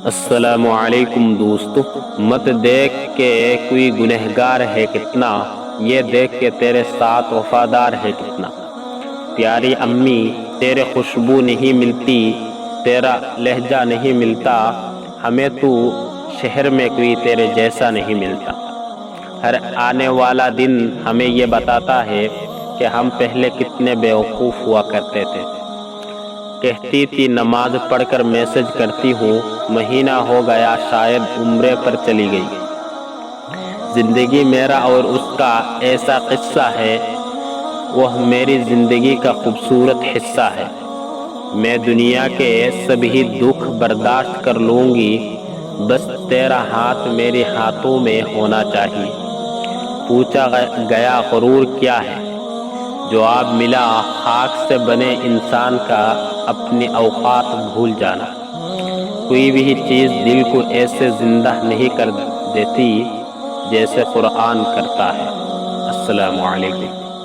السلام علیکم دوستو، مت دیکھ کے کوئی گنہگار ہے کتنا، یہ دیکھ کے تیرے ساتھ وفادار ہے کتنا۔ پیاری امی تیرے خوشبو نہیں ملتی، تیرا لہجہ نہیں ملتا، ہمیں تو شہر میں کوئی تیرے جیسا نہیں ملتا۔ ہر آنے والا دن ہمیں یہ بتاتا ہے کہ ہم پہلے کتنے بیوقوف ہوا کرتے تھے۔ کہتی تھی نماز پڑھ کر میسج کرتی ہوں، مہینہ ہو گیا شاید عمرے پر چلی گئی۔ زندگی میرا اور اس کا ایسا قصہ ہے، وہ میری زندگی کا خوبصورت حصہ ہے۔ میں دنیا کے سبھی دکھ برداشت کر لوں گی، بس تیرا ہاتھ میرے ہاتھوں میں ہونا چاہیے۔ پوچھا گیا غرور کیا ہے، جواب ملا خاک سے بنے انسان کا اپنی اوقات بھول جانا۔ کوئی بھی چیز دل کو ایسے زندہ نہیں کر دیتی جیسے قرآن کرتا ہے۔ السلام علیکم۔